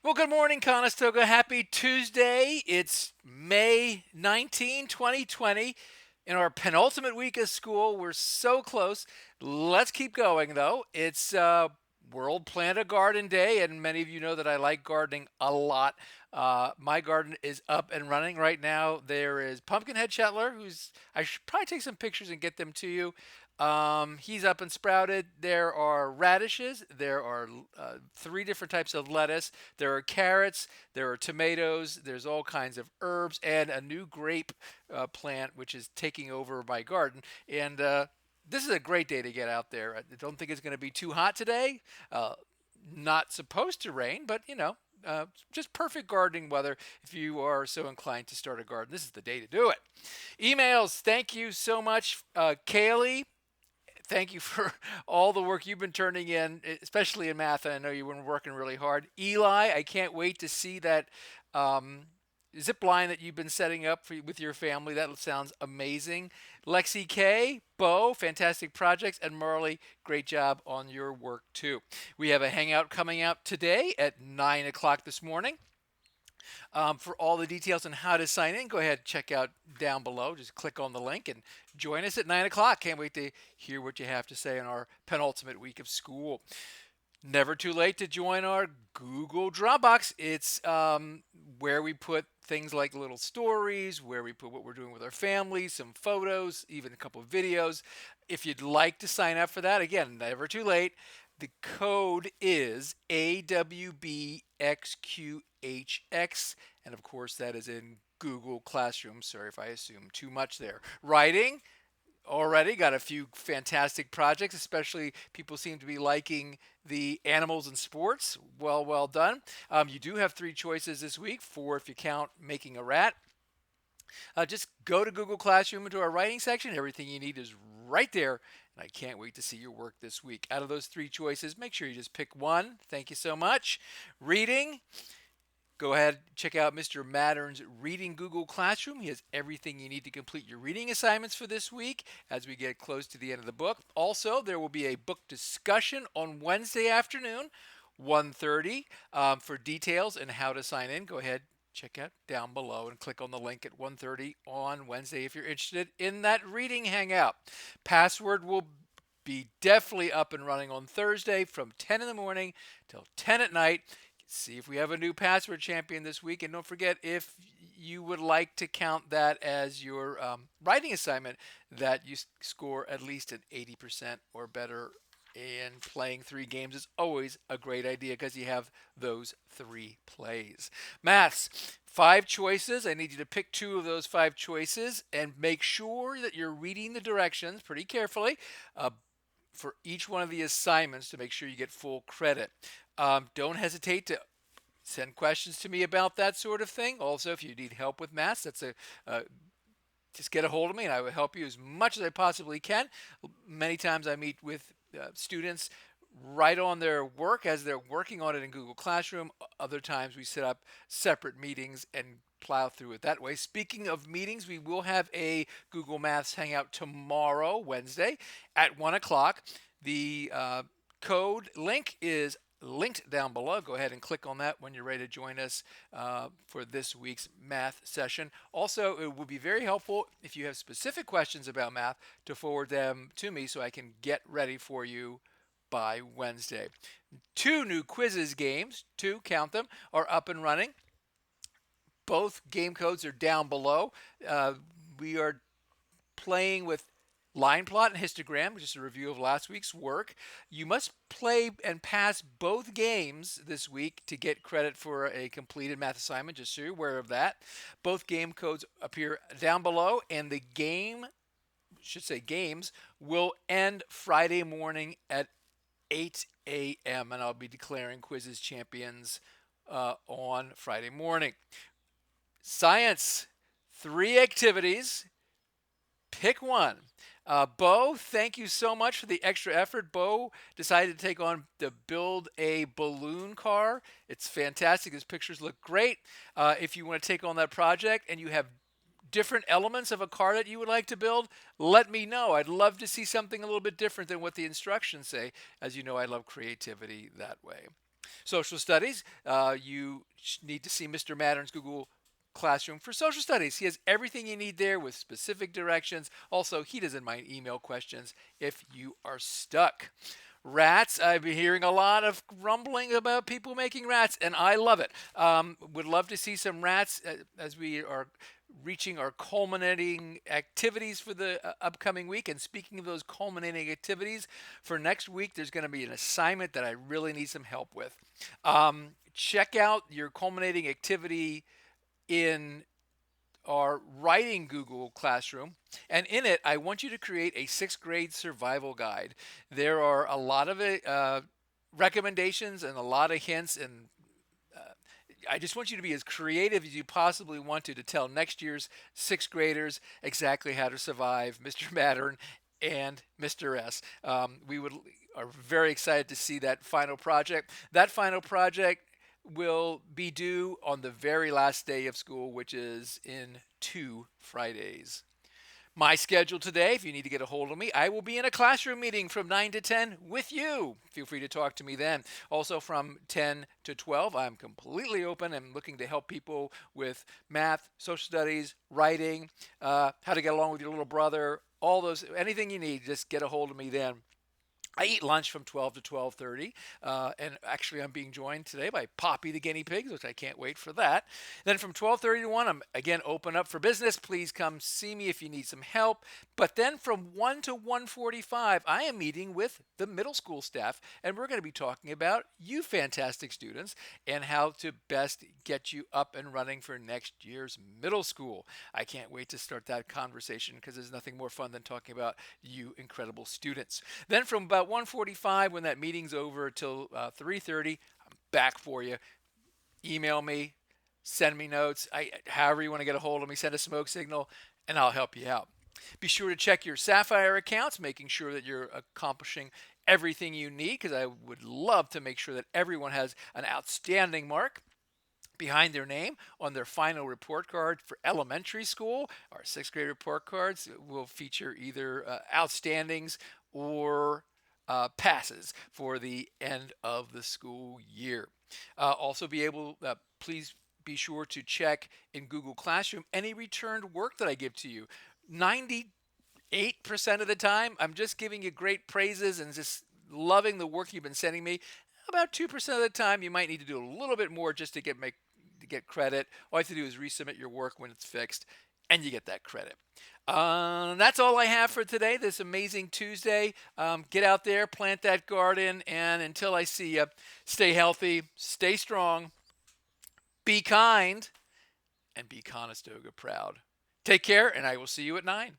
Well, good morning, Conestoga. Happy Tuesday. It's May 19, 2020. In our penultimate week of school. We're so close. Let's keep going, though. It's World Plant a Garden Day, and many of you know that I like gardening a lot. My garden is up and running right now. There is Pumpkinhead Chetler, who's I should probably take some pictures and get them to you. He's up and sprouted. There are radishes. There are three different types of lettuce. There are carrots. There are tomatoes. There's all kinds of herbs and a new grape plant, which is taking over my garden. And this is a great day to get out there. I don't think it's going to be too hot today. Uh, Not supposed to rain, but just perfect gardening weather if you are so inclined to start a garden. This is the day to do it. Emails, thank you so much, Kaylee. Thank you for all the work you've been turning in, especially in math. And I know you've been working really hard. Eli, I can't wait to see that um, zip line that you've been setting up with your family. That sounds amazing. Lexi K, Bo, fantastic projects, and Marley, great job on your work too. We have a hangout coming out today at 9 o'clock this morning. For all the details on how to sign in, go ahead and check out down below. Just click on the link and join us at 9 o'clock. Can't wait to hear what you have to say in our penultimate week of school. Never too late to join our Google Dropbox. It's where we put things like little stories, where we put what we're doing with our family, some photos, even a couple of videos. If you'd like to sign up for that, again, never too late. The code is AWBXQHX, and of course, that is in Google Classroom. Sorry if I assume too much there. Writing, already got a few fantastic projects, especially people seem to be liking the animals and sports. Well done. You do have three choices this week, four if you count making a rat. Just go to Google Classroom into our writing section. Everything you need is right there. And I can't wait to see your work this week. Out of those three choices, make sure you just pick one. Thank you so much. Reading, go ahead, check out Mr. Mattern's Reading Google Classroom. He has everything you need to complete your reading assignments for this week as we get close to the end of the book. Also, there will be a book discussion on Wednesday afternoon, 1:30. For details and how to sign in, go ahead, check out down below and click on the link at 1:30 on Wednesday if you're interested in that reading hangout. Password will be definitely up and running on Thursday from 10 in the morning till 10 at night. See if we have a new password champion this week. And don't forget, if you would like to count that as your writing assignment, that you score at least an 80% or better. And playing three games is always a great idea because you have those three plays. Maths, five choices. I need you to pick two of those five choices and make sure that you're reading the directions pretty carefully for each one of the assignments to make sure you get full credit. Don't hesitate to send questions to me about that sort of thing. Also, if you need help with math, just get a hold of me and I will help you as much as I possibly can. Many times I meet with students right on their work as they're working on it in Google Classroom. Other times we set up separate meetings and plow through it that way. Speaking of meetings, we will have a Google Maths Hangout tomorrow, Wednesday, at 1 o'clock. The code link is linked down below. Go ahead and click on that when you're ready to join us for this week's math session. Also, it would be very helpful if you have specific questions about math to forward them to me so I can get ready for you by Wednesday. Two new Quizizz games, two, count them, are up and running. Both game codes are down below. We are playing with line plot and histogram, which is a review of last week's work. You must play and pass both games this week to get credit for a completed math assignment, just so you're aware of that. Both game codes appear down below, and the games will end Friday morning at 8 a.m., and I'll be declaring Quizizz champions on Friday morning. Science, three activities. Pick one. Bo, thank you so much for the extra effort. Bo decided to take on to build a balloon car. It's fantastic. His pictures look great. If you want to take on that project and you have different elements of a car that you would like to build, let me know. I'd love to see something a little bit different than what the instructions say. As you know, I love creativity that way. Social studies, you need to see Mr. Mattern's Google Classroom for social studies. He has everything you need there with specific directions. Also, he doesn't mind email questions if you are stuck. Rats, I've been hearing a lot of rumbling about people making rats, and I love it. Would love to see some rats as we are reaching our culminating activities for the upcoming week. And speaking of those culminating activities, for next week, there's going to be an assignment that I really need some help with. Check out your culminating activity in our writing Google Classroom. And in it, I want you to create a sixth grade survival guide. There are a lot of recommendations and a lot of hints and I just want you to be as creative as you possibly want to tell next year's sixth graders exactly how to survive Mr. Mattern and Mr. S. We would are very excited to see that final project. That final project will be due on the very last day of school, which is in 2 Fridays. My schedule today, if you need to get a hold of me, I will be in a classroom meeting from 9 to 10 with you. Feel free to talk to me then. Also, from 10 to 12, I'm completely open and looking to help people with math, social studies, writing, how to get along with your little brother, all those, anything you need, just get a hold of me then. I eat lunch from 12 to 12:30, and actually I'm being joined today by Poppy the guinea pig, which I can't wait for that. Then from 12:30 to 1, I'm again open up for business. Please come see me if you need some help. But then from 1 to 1:45, I am meeting with the middle school staff, and we're going to be talking about you fantastic students and how to best get you up and running for next year's middle school. I can't wait to start that conversation because there's nothing more fun than talking about you incredible students. Then from about 1:45, when that meeting's over till 3:30, I'm back for you. Email me, send me notes, however you want to get a hold of me, send a smoke signal, and I'll help you out. Be sure to check your Sapphire accounts, making sure that you're accomplishing everything you need, because I would love to make sure that everyone has an outstanding mark behind their name on their final report card for elementary school. Our sixth grade report cards will feature either outstandings or passes for the end of the school year. Also, be able, please be sure to check in Google Classroom any returned work that I give to you. 98% of the time, I'm just giving you great praises and just loving the work you've been sending me. About 2% of the time, you might need to do a little bit more just to get credit. All you have to do is resubmit your work when it's fixed, and you get that credit. That's all I have for today, this amazing Tuesday. Get out there, plant that garden, and until I see you, stay healthy, stay strong, be kind, and be Conestoga proud. Take care, and I will see you at 9.